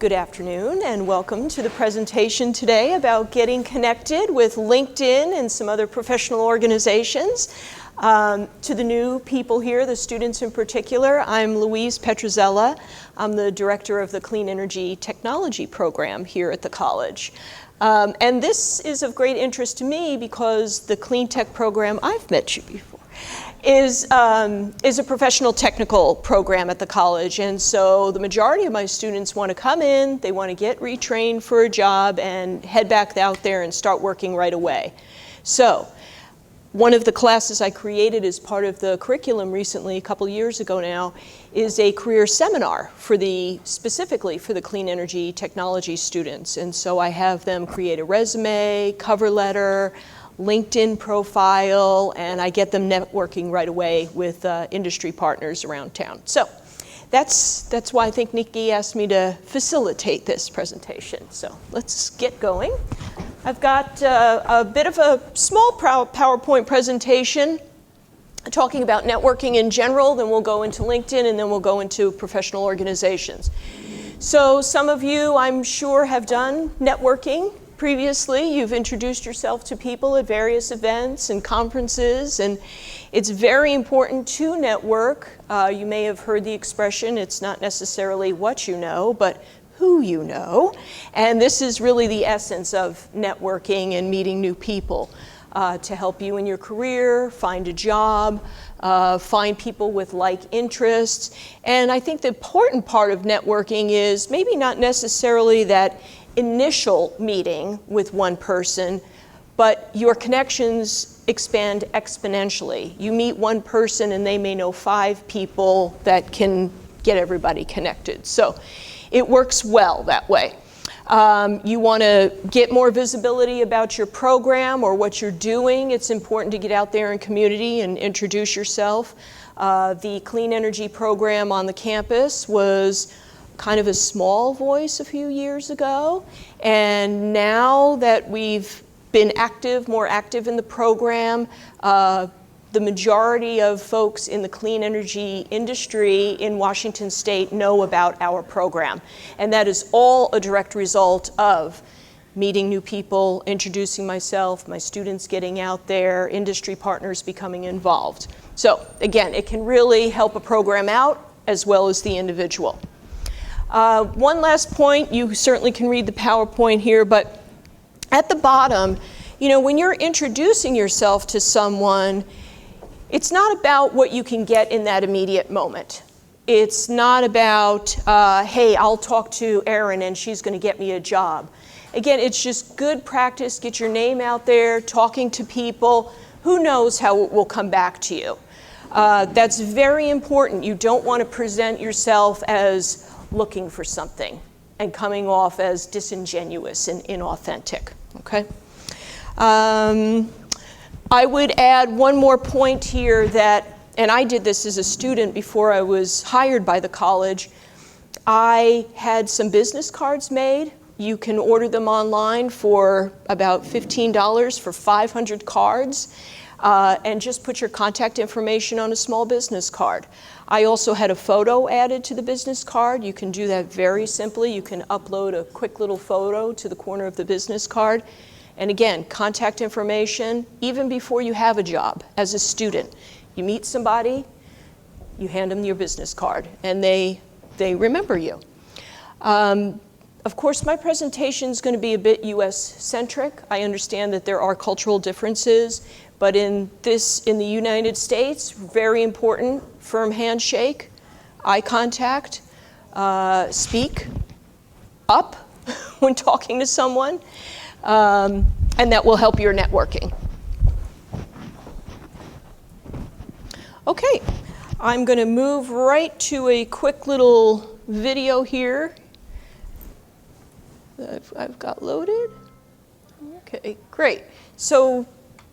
Good afternoon and welcome to the presentation today about getting connected with LinkedIn and some other professional organizations. To the new people here, the students in particular, I'm Louise Petruzzella. I'm the director of the Clean Energy Technology program here at the college. And this is of great interest to me because the Clean Tech program, I've met you before, is a professional technical program at the college. And so the majority of my students want to come in, they want to get retrained for a job and head back out there and start working right away. So one of the classes I created as part of the curriculum recently, a couple years ago now, is a career seminar specifically for the clean energy technology students. And so I have them create a resume, cover letter, LinkedIn profile, and I get them networking right away with industry partners around town. So that's why I think Nikki asked me to facilitate this presentation. So let's get going. I've got a bit of a small PowerPoint presentation talking about networking in general, then we'll go into LinkedIn, and then we'll go into professional organizations. So some of you, I'm sure, have done networking previously. You've introduced yourself to people at various events and conferences, and it's very important to network. You may have heard the expression, it's not necessarily what you know, but who you know. And this is really the essence of networking and meeting new people to help you in your career, find a job, find people with like interests. And I think the important part of networking is maybe not necessarily that initial meeting with one person, but your connections expand exponentially. You meet one person and they may know 5 people that can get everybody connected. So it works well that way. You want to get more visibility about your program or what you're doing. It's important to get out there in community and introduce yourself. The Clean Energy program on the campus was kind of a small voice a few years ago, and now that we've been more active in the program, the majority of folks in the clean energy industry in Washington State know about our program. And that is all a direct result of meeting new people, introducing myself, my students getting out there, industry partners becoming involved. So again, it can really help a program out as well as the individual. One last point, you certainly can read the PowerPoint here, but at the bottom, when you're introducing yourself to someone, it's not about what you can get in that immediate moment. It's not about, hey, I'll talk to Erin and she's going to get me a job. Again, it's just good practice, get your name out there, talking to people. Who knows how it will come back to you? That's very important. You don't want to present yourself as looking for something and coming off as disingenuous and inauthentic, okay? I would add one more point here that, and I did this as a student before I was hired by the college. I had some business cards made. You can order them online for about $15 for 500 cards. And just put your contact information on a small business card. I also had a photo added to the business card. You can do that very simply. You can upload a quick little photo to the corner of the business card. And again, contact information, even before you have a job as a student. You meet somebody, you hand them your business card, and they remember you. Of course, my presentation is going to be a bit US-centric. I understand that there are cultural differences. But in the United States, very important, firm handshake, eye contact, speak up when talking to someone, and that will help your networking. Okay, I'm going to move right to a quick little video here that I've got loaded. Okay, great. So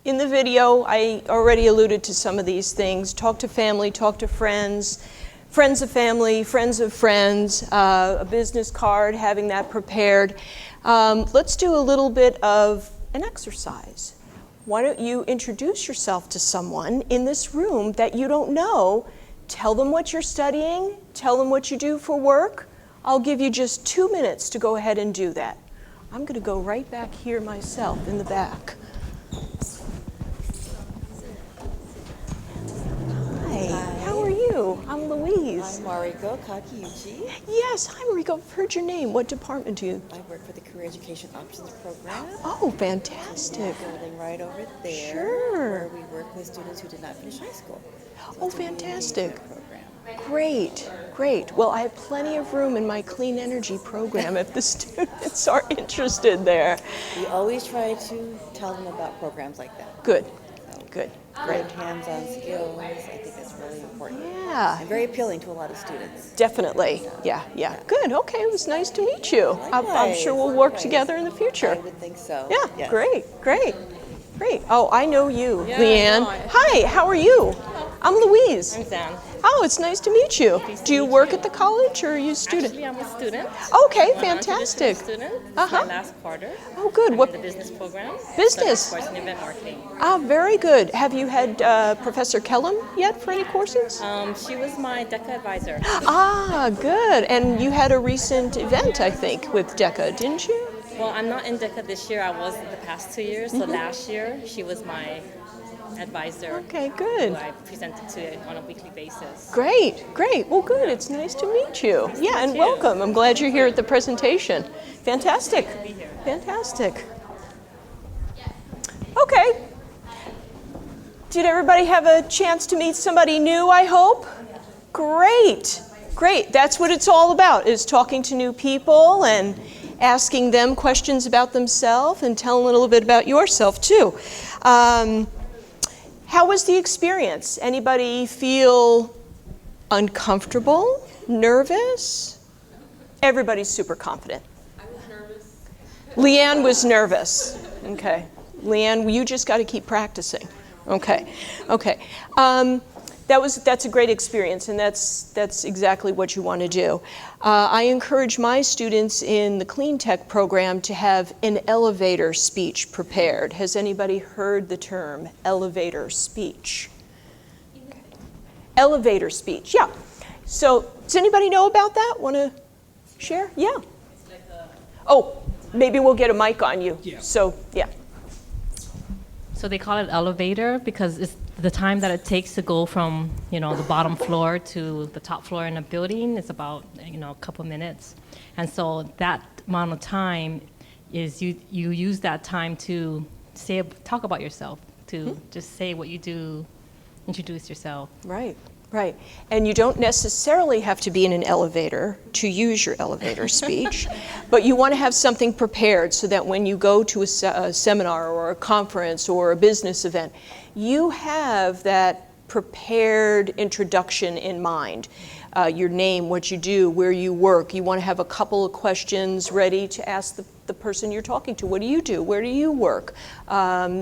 in the video, I already alluded to some of these things. Talk to family, talk to friends, friends of family, friends of friends, a business card, having that prepared. Let's do a little bit of an exercise. Why don't you introduce yourself to someone in this room that you don't know? Tell them what you're studying, tell them what you do for work. I'll give you just 2 minutes to go ahead and do that. I'm going to go right back here myself in the back. Hi, how are you? I'm Louise. I'm Mariko Kakiyuchi. Yes, hi Mariko. I've heard your name. What department do you? I work for the Career Education Options Program. Oh, fantastic. Building right over there. Sure. Where we work with students who did not finish high school. So Oh, it's a really fantastic. great program. Great, great. Well, I have plenty of room in my clean energy program if the students are interested there. We always try to tell them about programs like that. Good, So, good, great. great hands-on skills. I think that's really important. Yeah, And very appealing to a lot of students. definitely. Yeah. Good, okay, it was nice to meet you. I'm Likewise, sure we'll work likewise. together in the I future. would think so. Yeah, Yes. great. Oh, I know you, Yeah, Leanne. I know. Hi, how are you? I'm Louise. I'm Zan. Oh, it's nice to meet you. Do you work at the college or are you a student? Actually, I'm a student. Okay, I'm a fantastic. student. It's Uh-huh. my last quarter. Oh, good. I'm What in the business program. business? Studying sports and event marketing. Ah, very good. Have you had Professor Kellum yet for any courses? She was my DECA advisor. Ah, good. And you had a recent event, I think, with DECA, didn't you? Well, I'm not in DECA this year. I was the past 2 years. So last year, she was my advisor. Okay, Who good. I presented to on a weekly basis. Great. Well, good. It's nice to meet you. Yeah, and you. welcome. I'm glad you're here at the presentation. Fantastic. Be here. Fantastic. Okay. Did everybody have a chance to meet somebody new, I hope? Great. That's what it's all about, is talking to new people and asking them questions about themselves and telling a little bit about yourself, too. How was the experience? Anybody feel uncomfortable, nervous? Everybody's super confident. I was nervous. Leanne was nervous. Okay. Leanne, you just got to keep practicing. Okay. That's a great experience, and that's exactly what you want to do. I encourage my students in the Clean Tech program to have an elevator speech prepared. Has anybody heard the term elevator speech? Okay. Elevator speech, yeah. So does anybody know about that? Want to share? Yeah. Oh, maybe we'll get a mic on you. Yeah. So, yeah. So they call it elevator because it's the time that it takes to go from, the bottom floor to the top floor in a building is about, a couple minutes. And so that amount of time is you use that time to talk about yourself, to just say what you do, introduce yourself. Right. And you don't necessarily have to be in an elevator to use your elevator speech, but you want to have something prepared so that when you go to a seminar or a conference or a business event, you have that prepared introduction in mind. Your name, what you do, where you work. You want to have a couple of questions ready to ask the person you're talking to. What do you do? Where do you work?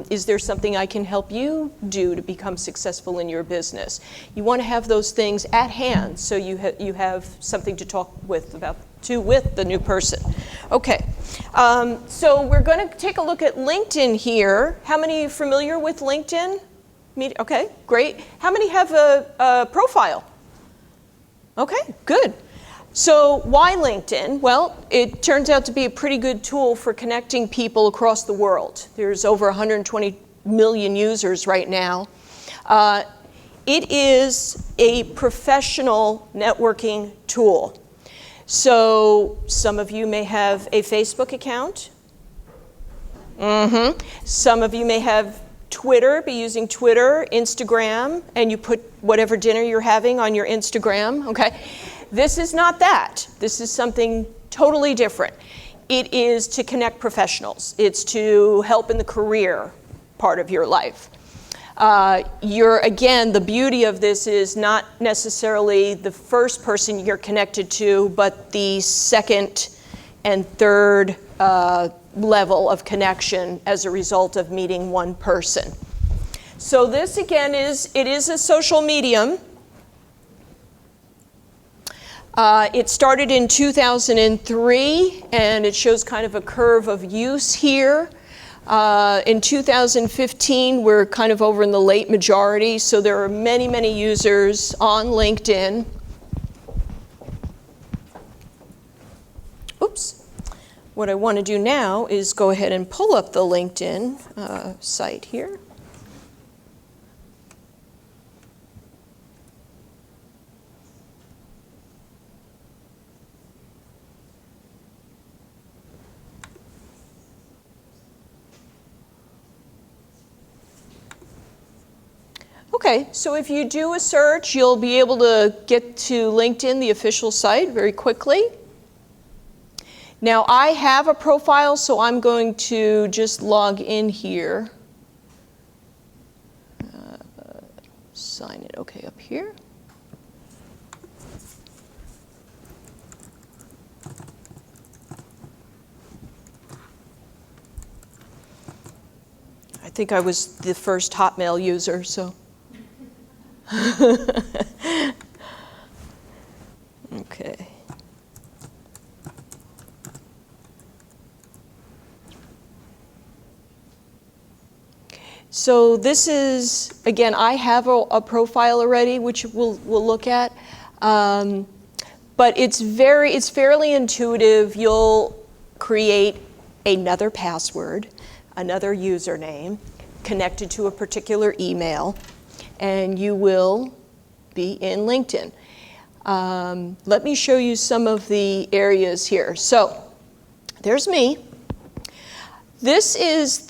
Is there something I can help you do to become successful in your business? You want to have those things at hand so you have something to talk with the new person. Okay, so we're going to take a look at LinkedIn here. How many are familiar with LinkedIn? Okay, great. How many have a profile? Okay, good. So why LinkedIn? Well, it turns out to be a pretty good tool for connecting people across the world. There's over 120 million users right now. It is a professional networking tool. So some of you may have a Facebook account. Some of you may have Twitter, be using Twitter, Instagram, and you put whatever dinner you're having on your Instagram, okay? This is not that. This is something totally different. It is to connect professionals. It's to help in the career part of your life. Again, the beauty of this is not necessarily the first person you're connected to, but the second and third level of connection as a result of meeting one person. So this again is a social medium. It started in 2003 and it shows kind of a curve of use here. In 2015 we're kind of over in the late majority, so there are many users on LinkedIn. what I want to do now is go ahead and pull up the LinkedIn site here. Okay, so if you do a search, you'll be able to get to LinkedIn, the official site, very quickly. Now, I have a profile, so I'm going to just log in here. Sign it, okay, up here. I think I was the first Hotmail user, so. Okay. So this is, again, I have a profile already, which we'll look at. But it's fairly intuitive. You'll create another password, another username connected to a particular email, and you will be in LinkedIn. Let me show you some of the areas here. So there's me. This is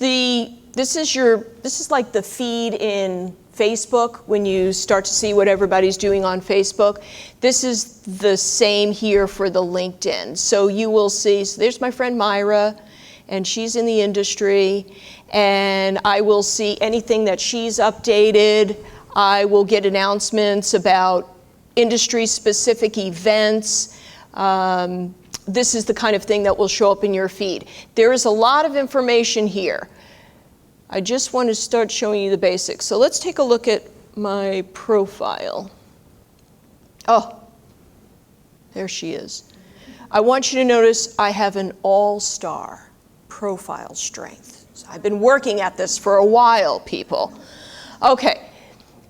like the feed in Facebook when you start to see what everybody's doing on Facebook. This is the same here for the LinkedIn. So you will see, so there's my friend Myra, and she's in the industry, and I will see anything that she's updated. I will get announcements about industry-specific events. This is the kind of thing that will show up in your feed. There is a lot of information here. I just want to start showing you the basics. So let's take a look at my profile. Oh, there she is. I want you to notice I have an all-star profile strength. So I've been working at this for a while, people. Okay.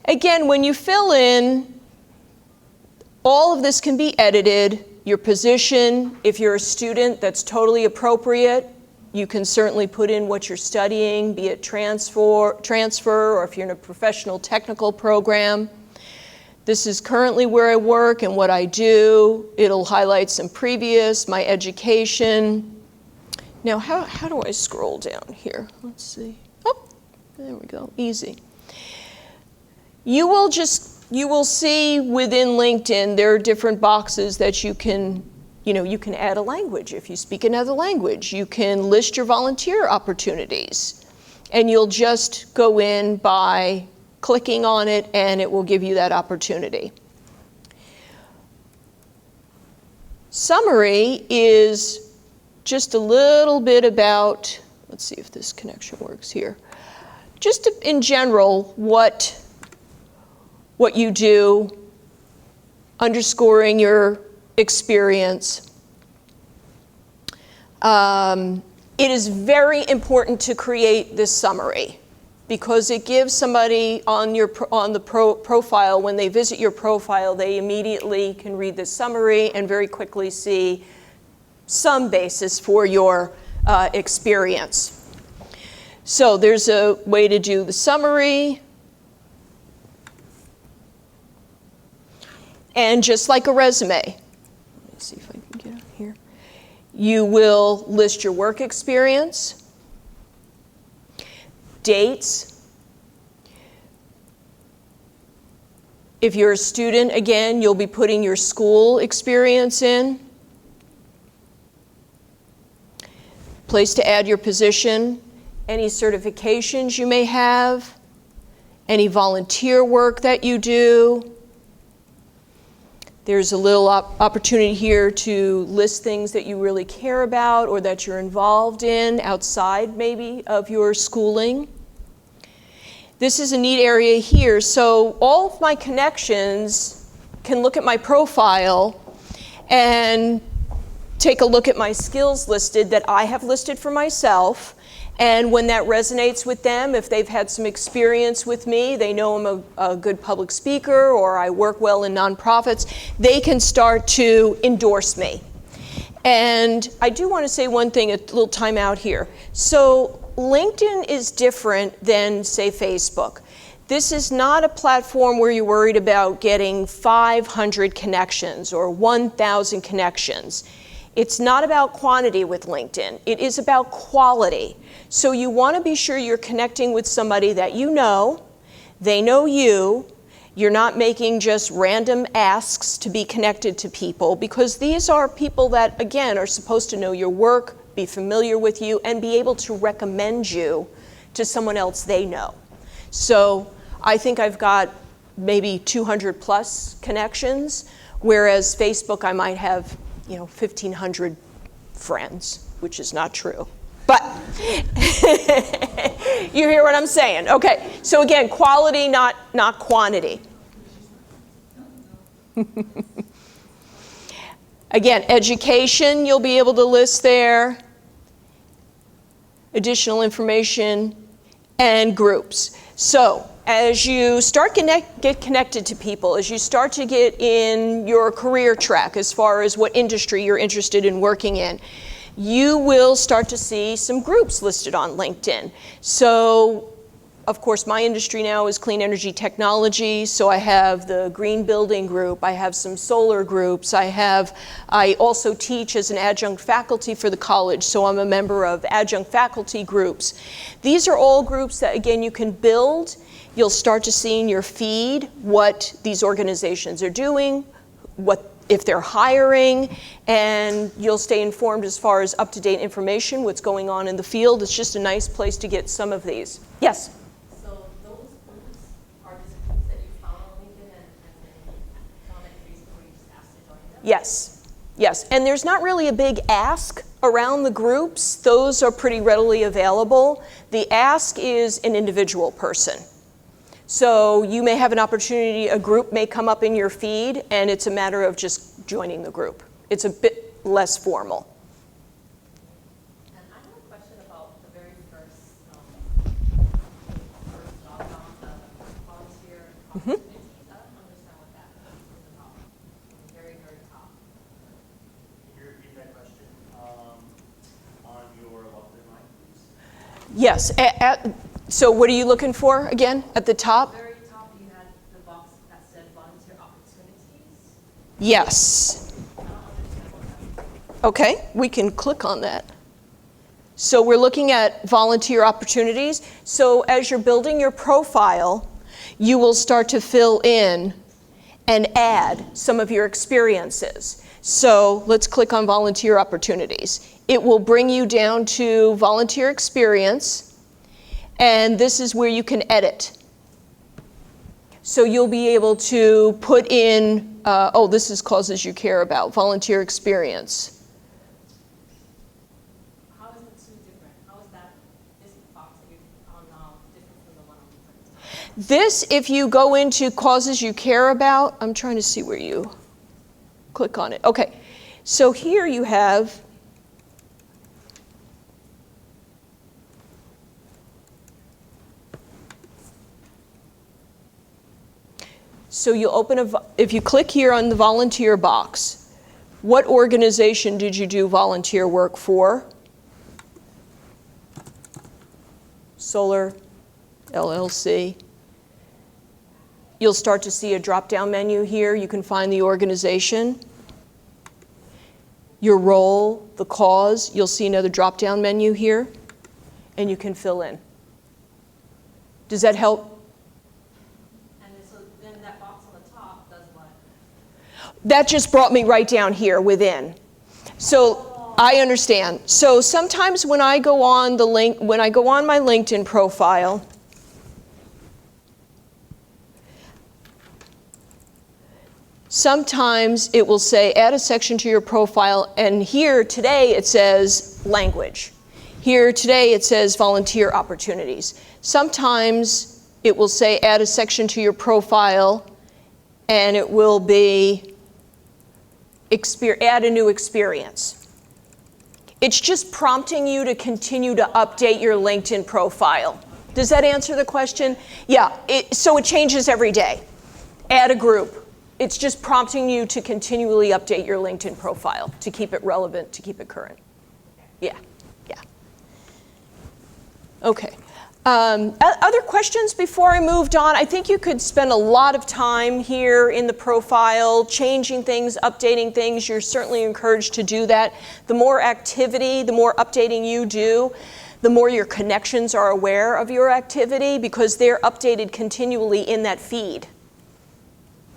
Again, when you fill in, all of this can be edited. Your position, if you're a student, that's totally appropriate. You can certainly put in what you're studying, be it transfer, or if you're in a professional technical program. This is currently where I work and what I do. It'll highlight some previous, my education. Now, how do I scroll down here? Let's see. Oh, there we go, easy. You will see within LinkedIn, there are different boxes that you can add a language if you speak another language. You can list your volunteer opportunities, and you'll just go in by clicking on it, and it will give you that opportunity. Summary is just a little bit about, let's see if this connection works here, just in general what you do, underscoring your experience. It is very important to create this summary because it gives somebody on the profile, when they visit your profile, they immediately can read this summary and very quickly see some basis for your experience. So there's a way to do the summary. And just like a resume, let me see if I can get up here. You will list your work experience, dates. If you're a student, again, you'll be putting your school experience in. Place to add your position, any certifications you may have, any volunteer work that you do. There's a little opportunity here to list things that you really care about or that you're involved in outside maybe of your schooling. This is a neat area here. So all of my connections can look at my profile and take a look at my skills listed that I have listed for myself. And when that resonates with them, if they've had some experience with me, they know I'm a good public speaker or I work well in nonprofits, they can start to endorse me. And I do want to say one thing, a little time out here. So LinkedIn is different than, say, Facebook. This is not a platform where you're worried about getting 500 connections or 1,000 connections. It's not about quantity with LinkedIn. It is about quality. So you want to be sure you're connecting with somebody that you know, they know you. You're not making just random asks to be connected to people, because these are people that, again, are supposed to know your work, be familiar with you, and be able to recommend you to someone else they know. So I think I've got maybe 200 plus connections, whereas Facebook I might have, 1,500 friends, which is not true. But you hear what I'm saying? Okay, so again, quality, not quantity. Again, education, you'll be able to list there. Additional information and groups. So as you start get connected to people, as you start to get in your career track as far as what industry you're interested in working in, you will start to see some groups listed on LinkedIn. So, of course, my industry now is clean energy technology, so I have the green building group, I have some solar groups, I also teach as an adjunct faculty for the college, so I'm a member of adjunct faculty groups. These are all groups that, again, you can build. You'll start to see in your feed what these organizations are doing, if they're hiring, and you'll stay informed as far as up-to-date information, what's going on in the field. It's just a nice place to get some of these. Yes? So those groups are just groups that you found on LinkedIn and found at Facebook where you just asked to join them? Yes. And there's not really a big ask around the groups. Those are pretty readily available. The ask is an individual person. So you may have an opportunity, a group may come up in your feed, and it's a matter of just joining the group. It's a bit less formal. And I have a question about the very first job on the volunteer opportunities. I don't understand what that is about. The very, very top. Can you repeat that question on your LinkedIn line, please? Yes. So what are you looking for again at the top? At the very top, you had the box that said volunteer opportunities. Yes. I don't understand what that is. Okay, we can click on that. So we're looking at volunteer opportunities. So as you're building your profile, you will start to fill in and add some of your experiences. So let's click on volunteer opportunities. It will bring you down to volunteer experience. And this is where you can edit. So you'll be able to put in, this is causes you care about, volunteer experience. How is it two different? How is that, this box that you're on now, different from the one on the front? This, if you go into causes you care about, I'm trying to see where you click on it. Okay, so here you have so you'll open if you click here on the volunteer box, what organization did you do volunteer work for? Solar, LLC. You'll start to see a drop-down menu here. You can find the organization, your role, the cause. You'll see another drop-down menu here, and you can fill in. Does that help? That just brought me right down here within. So I understand. So sometimes when I go on when I go on my LinkedIn profile, sometimes it will say add a section to your profile, and here today it says language. Here today it says volunteer opportunities. Sometimes it will say add a section to your profile, and it will be add a new experience. It's just prompting you to continue to update your LinkedIn profile. Does that answer the question? Yeah, so it changes every day. Add a group, It's just prompting you to continually update your LinkedIn profile, to keep it relevant, to keep it current. Yeah, yeah. Okay. Other questions before I moved on? I think you could spend a lot of time here in the profile, changing things, updating things. You're certainly encouraged to do that. The more activity, the more updating you do, the more your connections are aware of your activity because they're updated continually in that feed.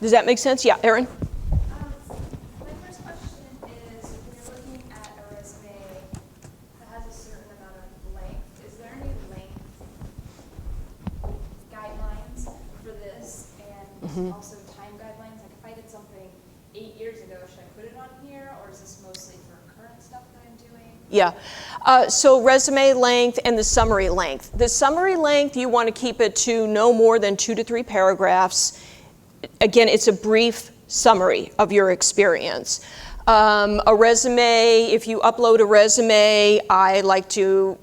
Does that make sense? Yeah, Erin? My first question is, when you're looking at a resume that has a certain amount of length, is there any length guidelines for this, and also time guidelines? Like if I did something 8 years ago, should I put it on here, or is this mostly for current stuff that I'm doing? Yeah. So resume length and the summary length. The summary length, you want to keep it to no more than 2 to 3 paragraphs. Again, it's a brief summary of your experience. A resume, if you upload a resume, I like to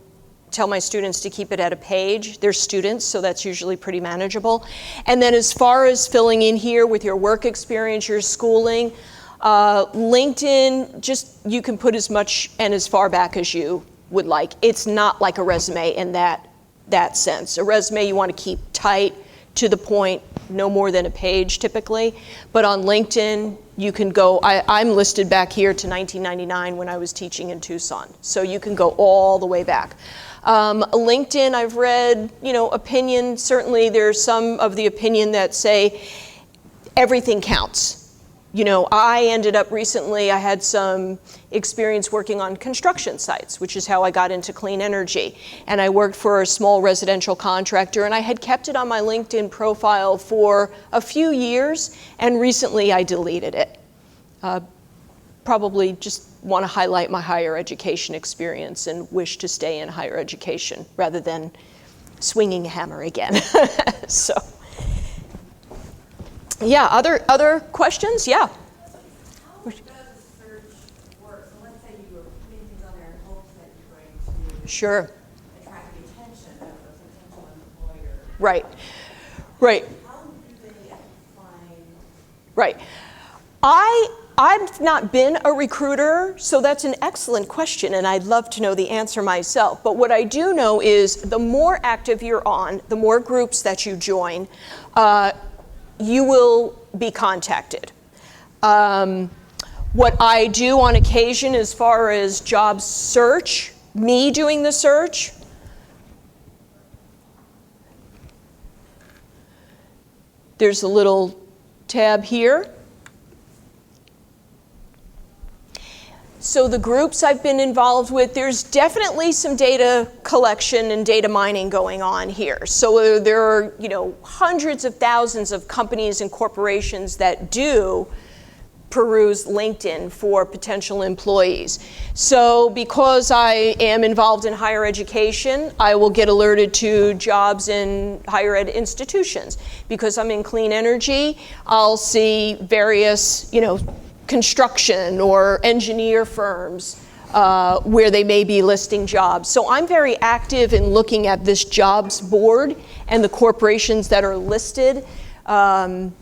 tell my students to keep it at a page. They're students, so that's usually pretty manageable. And then as far as filling in here with your work experience, your schooling, LinkedIn, just you can put as much and as far back as you would like. It's not like a resume in that sense. A resume you want to keep tight, to the point, no more than a page typically. But on LinkedIn, you can go, I'm listed back here to 1999 when I was teaching in Tucson. So you can go all the way back. LinkedIn, I've read, opinion, certainly there's some of the opinion that say everything counts. I ended up recently, I had some experience working on construction sites, which is how I got into clean energy. And I worked for a small residential contractor, and I had kept it on my LinkedIn profile for a few years, and recently I deleted it. Probably just want to highlight my higher education experience and wish to stay in higher education rather than swinging a hammer again. So. Yeah, other questions? Yeah. How does search work? So let's say you were putting things on there in hopes that you're going to Sure. attract the attention of a potential employer. Right. How do they find? Right. I've not been a recruiter, so that's an excellent question, and I'd love to know the answer myself. But what I do know is the more active you're on, the more groups that you join, you will be contacted. What I do on occasion as far as job search, me doing the search, there's a little tab here. So the groups I've been involved with, there's definitely some data collection and data mining going on here. So there are, hundreds of thousands of companies and corporations that do peruse LinkedIn for potential employees. So because I am involved in higher education, I will get alerted to jobs in higher ed institutions. Because I'm in clean energy, I'll see various, construction or engineer firms where they may be listing jobs. So I'm very active in looking at this jobs board and the corporations that are listed. But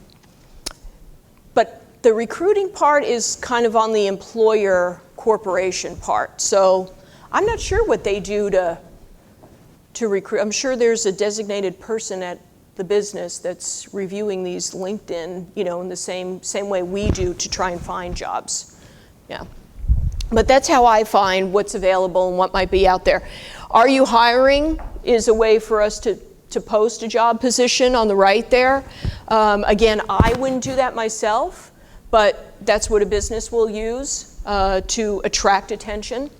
the recruiting part is kind of on the employer corporation part. So I'm not sure what they do to recruit. I'm sure there's a designated person at the business that's reviewing these LinkedIn, in the same way we do to try and find jobs. Yeah. But that's how I find what's available and what might be out there. Are you hiring is a way for us to post a job position on the right there. Again, I wouldn't do that myself, but that's what a business will use to attract attention.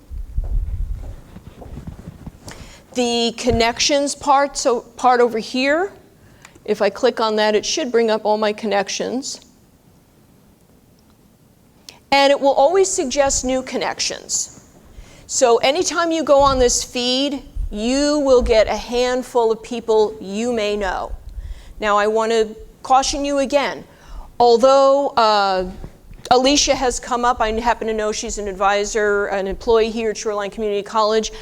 The connections part over here, if I click on that, it should bring up all my connections. And it will always suggest new connections. So anytime you go on this feed, you will get a handful of people you may know. Now, I want to caution you again. Although Alicia has come up, I happen to know she's an advisor, an employee here at Shoreline Community College.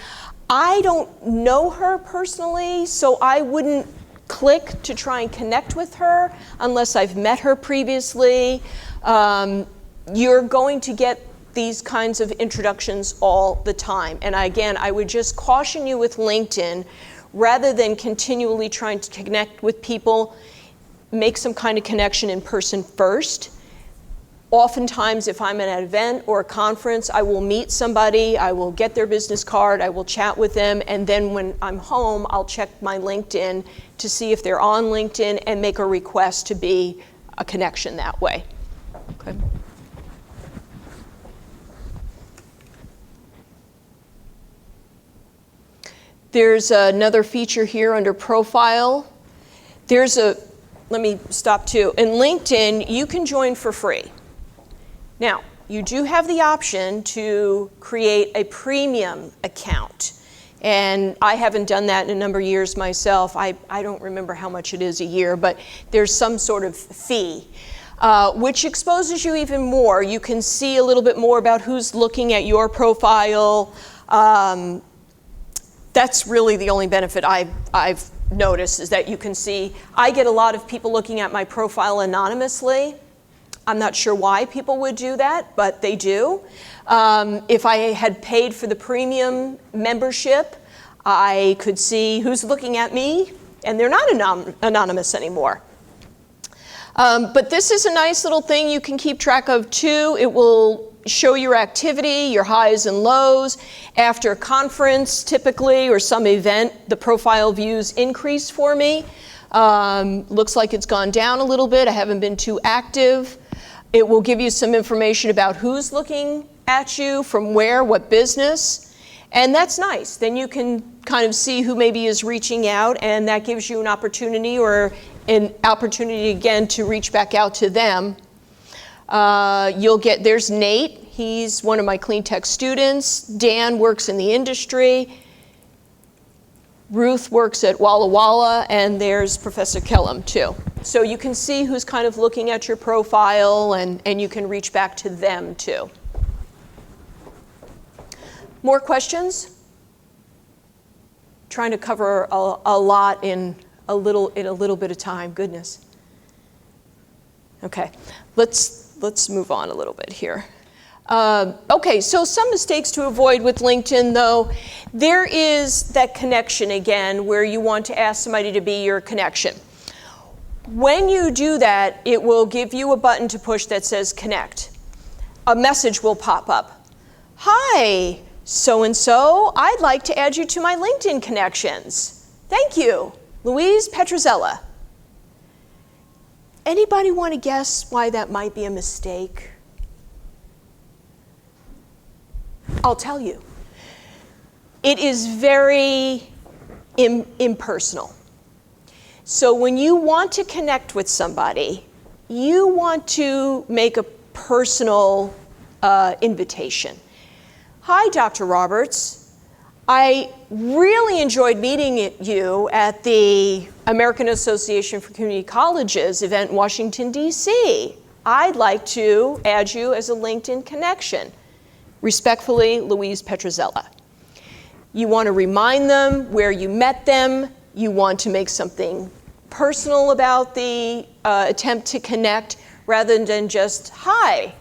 I don't know her personally, so I wouldn't click to try and connect with her unless I've met her previously. You're going to get these kinds of introductions all the time. And again, I would just caution you with LinkedIn, rather than continually trying to connect with people, make some kind of connection in person first. Oftentimes, if I'm at an event or a conference, I will meet somebody, I will get their business card, I will chat with them, and then when I'm home, I'll check my LinkedIn to see if they're on LinkedIn and make a request to be a connection that way. Okay. There's another feature here under profile. Let me stop too. In LinkedIn, you can join for free. Now, you do have the option to create a premium account. And I haven't done that in a number of years myself. I don't remember how much it is a year, but there's some sort of fee, which exposes you even more. You can see a little bit more about who's looking at your profile. That's really the only benefit I've noticed, is that you can see. I get a lot of people looking at my profile anonymously. I'm not sure why people would do that, but they do. If I had paid for the premium membership, I could see who's looking at me, and they're not anonymous anymore. But this is a nice little thing you can keep track of too. It will show your activity, your highs and lows. After a conference, typically, or some event, the profile views increase for me. Looks like it's gone down a little bit. I haven't been too active. It will give you some information about who's looking at you, from where, what business. And that's nice. Then you can kind of see who maybe is reaching out, and that gives you an opportunity, or an opportunity again to reach back out to them. There's Nate. He's one of my clean tech students. Dan works in the industry. Ruth works at Walla Walla, and there's Professor Kellum too. So you can see who's kind of looking at your profile, and you can reach back to them too. More questions? Trying to cover a lot in a little bit of time. Goodness. Okay, let's move on a little bit here. Okay, so some mistakes to avoid with LinkedIn, though. There is that connection again, where you want to ask somebody to be your connection. When you do that, it will give you a button to push that says connect. A message will pop up. Hi, so-and-so, I'd like to add you to my LinkedIn connections. Thank you, Louise Petruzzella. Anybody want to guess why that might be a mistake? I'll tell you. It is very impersonal. So when you want to connect with somebody, you want to make a personal invitation. Hi, Dr. Roberts. I really enjoyed meeting you at the American Association for Community Colleges event in Washington, D.C. I'd like to add you as a LinkedIn connection. Respectfully, Louise Petruzzella. You want to remind them where you met them. You want to make something personal about the attempt to connect, rather than just, hi,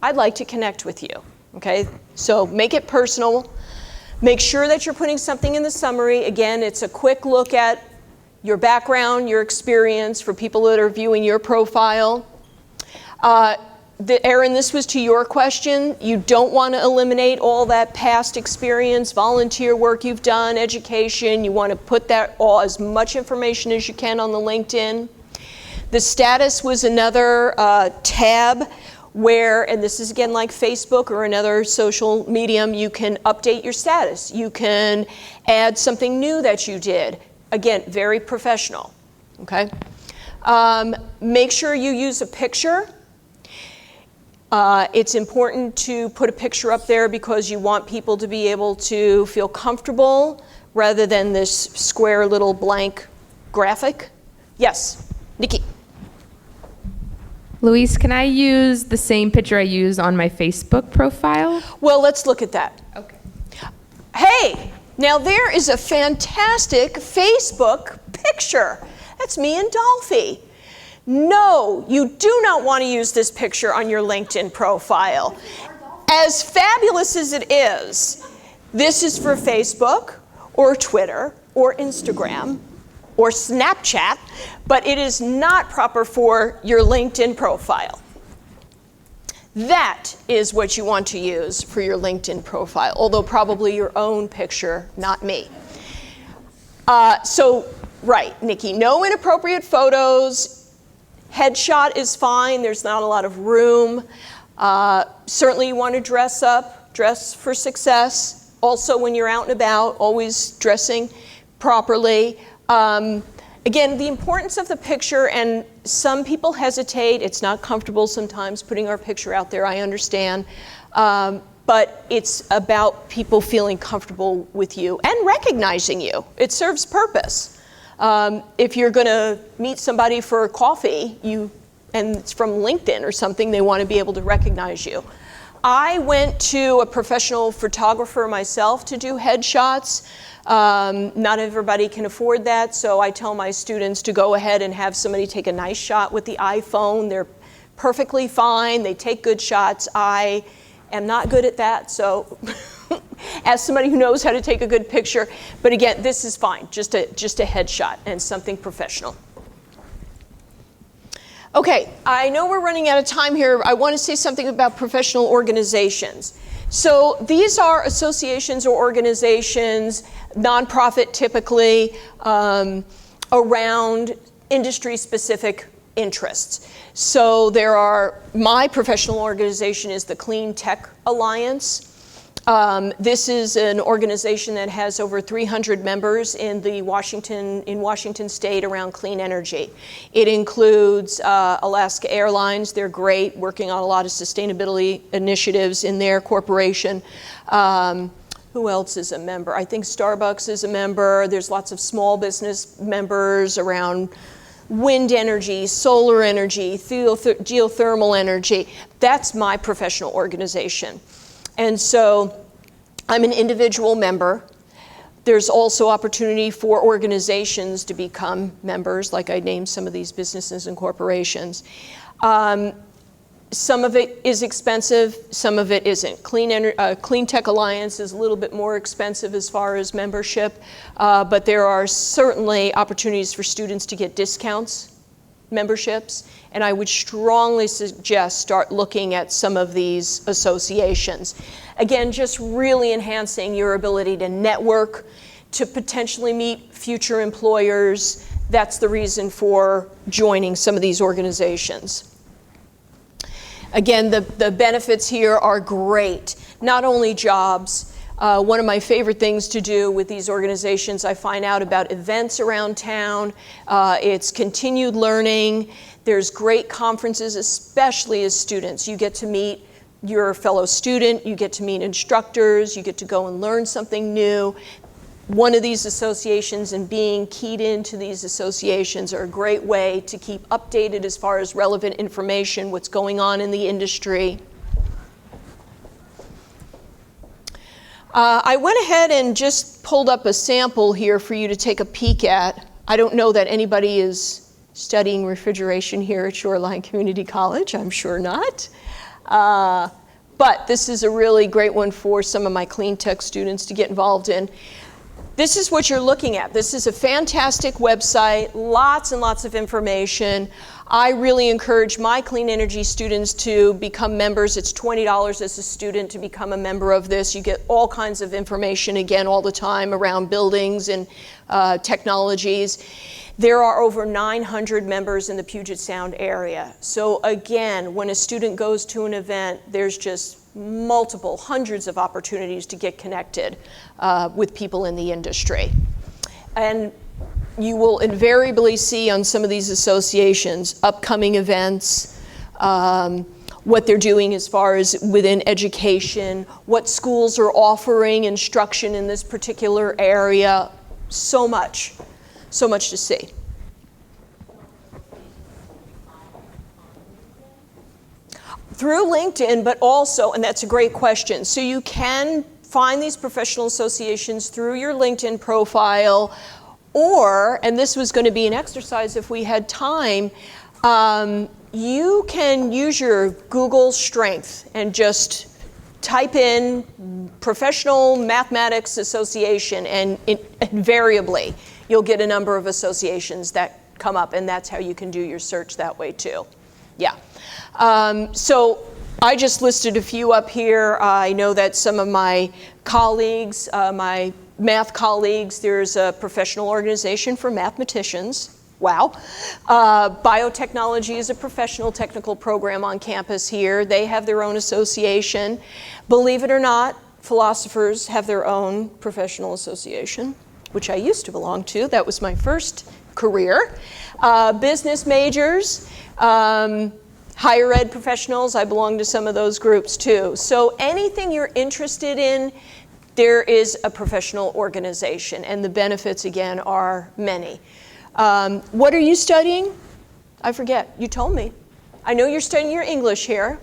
I'd like to connect with you. Okay, so make it personal. Make sure that you're putting something in the summary. Again, it's a quick look at your background, your experience for people that are viewing your profile. Erin, this was to your question. You don't want to eliminate all that past experience, volunteer work you've done, education. You want to put that all, as much information as you can, on the LinkedIn. The status was another tab where, and this is again like Facebook or another social medium, you can update your status. You can add something new that you did. Again, very professional, okay? Make sure you use a picture. It's important to put a picture up there because you want people to be able to feel comfortable rather than this square little blank graphic. Yes, Nikki. Louise, can I use the same picture I use on my Facebook profile? Well, let's look at that. Okay. Hey, now there is a fantastic Facebook picture. That's me and Dolphy. No, you do not want to use this picture on your LinkedIn profile. As fabulous as it is, this is for Facebook or Twitter or Instagram or Snapchat, but it is not proper for your LinkedIn profile. That is what you want to use for your LinkedIn profile, although probably your own picture, not me. Right, Nikki, no inappropriate photos. Headshot is fine. There's not a lot of room. Certainly you want to dress up, dress for success. Also, when you're out and about, always dressing properly. Again, the importance of the picture, and some people hesitate. It's not comfortable sometimes putting our picture out there, I understand. But it's about people feeling comfortable with you and recognizing you. It serves purpose. If you're going to meet somebody for coffee, and it's from LinkedIn or something, they want to be able to recognize you. I went to a professional photographer myself to do headshots. Not everybody can afford that, so I tell my students to go ahead and have somebody take a nice shot with the iPhone. They're perfectly fine. They take good shots. I am not good at that, so as somebody who knows how to take a good picture. But again, this is fine, just a headshot and something professional. Okay, I know we're running out of time here. I want to say something about professional organizations. So these are associations or organizations, nonprofit typically, around industry-specific interests. So my professional organization is the Clean Tech Alliance. This is an organization that has over 300 members in Washington State around clean energy. It includes Alaska Airlines. They're great, working on a lot of sustainability initiatives in their corporation. Who else is a member? I think Starbucks is a member. There's lots of small business members around wind energy, solar energy, geothermal energy. That's my professional organization. And so I'm an individual member. There's also opportunity for organizations to become members, like I named some of these businesses and corporations. Some of it is expensive, some of it isn't. Clean Tech Alliance is a little bit more expensive as far as membership, but there are certainly opportunities for students to get discounts, memberships, and I would strongly suggest start looking at some of these associations. Again, just really enhancing your ability to network, to potentially meet future employers. That's the reason for joining some of these organizations. Again, the benefits here are great. Not only jobs. One of my favorite things to do with these organizations, I find out about events around town. It's continued learning. There's great conferences, especially as students. You get to meet your fellow student, you get to meet instructors, you get to go and learn something new. One of these associations and being keyed into these associations are a great way to keep updated as far as relevant information, what's going on in the industry. I went ahead and just pulled up a sample here for you to take a peek at. I don't know that anybody is studying refrigeration here at Shoreline Community College. I'm sure not. But this is a really great one for some of my clean tech students to get involved in. This is what you're looking at. This is a fantastic website, lots and lots of information. I really encourage my clean energy students to become members. It's $20 as a student to become a member of this. You get all kinds of information, again, all the time around buildings and technologies. There are over 900 members in the Puget Sound area. So again, when a student goes to an event, there's just hundreds of opportunities to get connected with people in the industry. And you will invariably see on some of these associations upcoming events, what they're doing as far as within education, what schools are offering instruction in this particular area. So much to see. Through LinkedIn, but also, and that's a great question, so you can find these professional associations through your LinkedIn profile, Or, and this was going to be an exercise if we had time, you can use your Google strength and just type in Professional Mathematics Association, and invariably you'll get a number of associations that come up, and that's how you can do your search that way too. Yeah. So I just listed a few up here. I know that some of my colleagues, my math colleagues, there's a professional organization for mathematicians. Wow. Biotechnology is a professional technical program on campus here. They have their own association. Believe it or not, philosophers have their own professional association, which I used to belong to. That was my first career. Business majors, higher ed professionals, I belong to some of those groups too. So anything you're interested in, there is a professional organization, and the benefits, again, are many. What are you studying? I forget. You told me. I know you're studying your English here.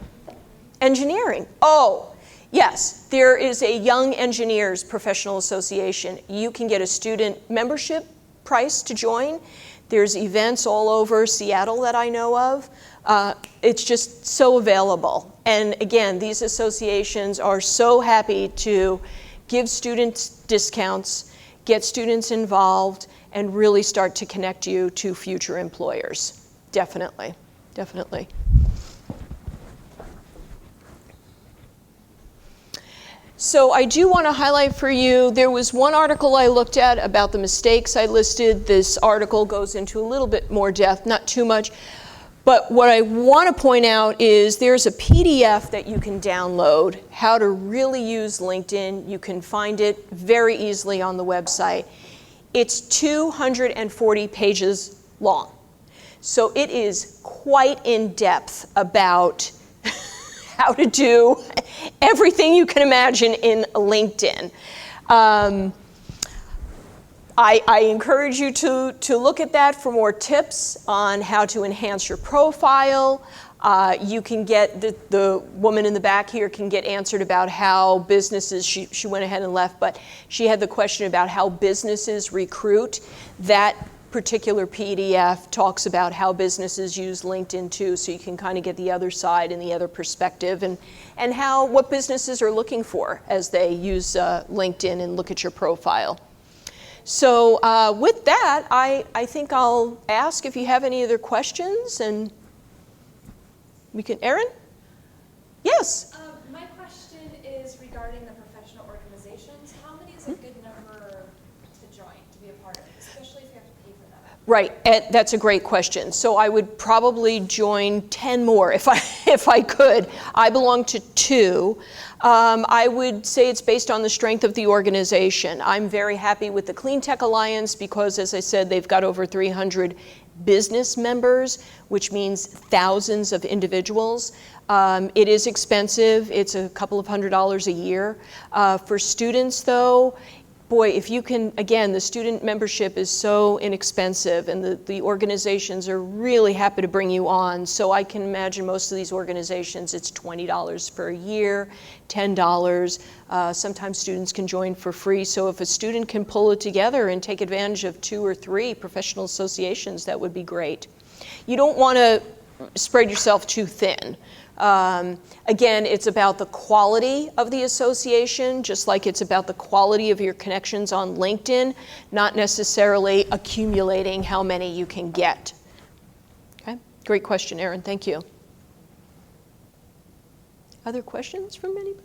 Engineering. Oh, yes. There is a Young Engineers Professional Association. You can get a student membership price to join. There's events all over Seattle that I know of. It's just so available. And again, these associations are so happy to give students discounts, get students involved, and really start to connect you to future employers. Definitely, definitely. So I do want to highlight for you, there was one article I looked at about the mistakes I listed. This article goes into a little bit more depth, not too much. But what I want to point out is there's a PDF that you can download, how to really use LinkedIn. You can find it very easily on the website. It's 240 pages long. So it is quite in depth about how to do everything you can imagine in LinkedIn. I encourage you to look at that for more tips on how to enhance your profile. You can get, the woman in the back here can get answered about how businesses, she went ahead and left, but she had the question about how businesses recruit. That particular PDF talks about how businesses use LinkedIn too, so you can kind of get the other side and the other perspective, and what businesses are looking for as they use LinkedIn and look at your profile. So with that, I think I'll ask if you have any other questions, and we can, Erin? Yes? My question is regarding the professional organizations. How many is a good number to join, to be a part of, especially if you have to pay for that? Right, that's a great question. So I would probably join 10 more if I could. I belong to 2. I would say it's based on the strength of the organization. I'm very happy with the Clean Tech Alliance because, as I said, they've got over 300 business members, which means thousands of individuals. It is expensive. It's a couple of $100s a year. For students, though, boy, if you can, again, the student membership is so inexpensive, and the organizations are really happy to bring you on. So I can imagine most of these organizations, it's $20 for a year, $10. Sometimes students can join for free. So if a student can pull it together and take advantage of 2 or 3 professional associations, that would be great. You don't want to spread yourself too thin. Again, it's about the quality of the association, just like it's about the quality of your connections on LinkedIn, not necessarily accumulating how many you can get. Okay, great question, Erin, thank you. Other questions from anybody?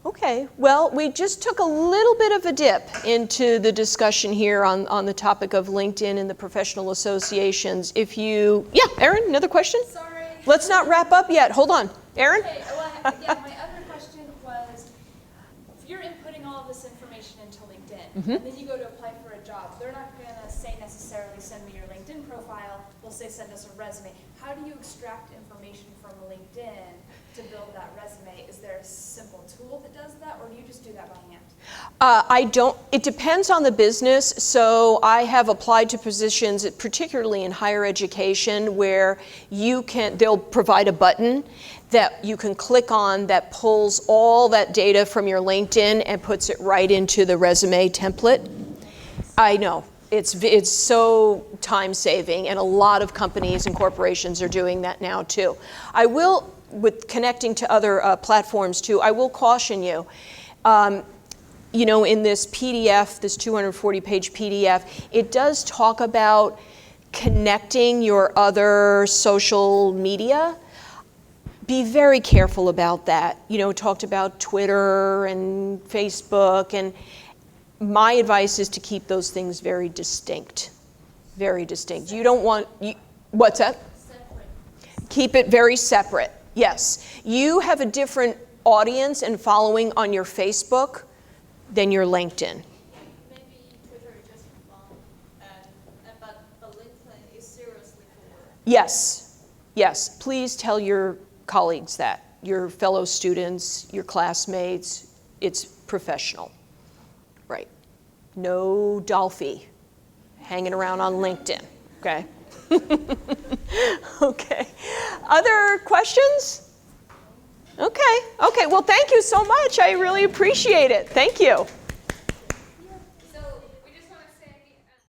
Okay, well, we just took a little bit of a dip into the discussion here on the topic of LinkedIn and the professional associations. If you, yeah, Erin, another question? Sorry. Let's not wrap up yet. Hold on. Erin? Okay, well, yeah, my other question was, if you're inputting all of this information into LinkedIn, and then you go to apply for a job, they're not going to say necessarily send me your LinkedIn profile, they'll say send us a resume. How do you extract information from LinkedIn to build that resume? Is there a simple tool that does that, or do you just do that by hand? I don't, it depends on the business. So I have applied to positions, particularly in higher education, where you can, they'll provide a button that you can click on that pulls all that data from your LinkedIn and puts it right into the resume template. I know. It's so time-saving, and a lot of companies and corporations are doing that now, too. I will, with connecting to other platforms, too, I will caution you. You know, in this PDF, this 240-page PDF, it does talk about connecting your other social media. Be very careful about that. You know, it talked about Twitter and Facebook, and my advice is to keep those things very distinct. Very distinct. You don't want, what's that? Separate. Keep it very separate, yes. You have a different audience and following on your Facebook than your LinkedIn. Maybe Twitter is just fun, but LinkedIn is seriously for work. Yes, yes. Please tell your colleagues that, your fellow students, your classmates. It's professional. Right. No Dolphy hanging around on LinkedIn, okay? Okay. Other questions? Okay, well, thank you so much. I really appreciate it. Thank you.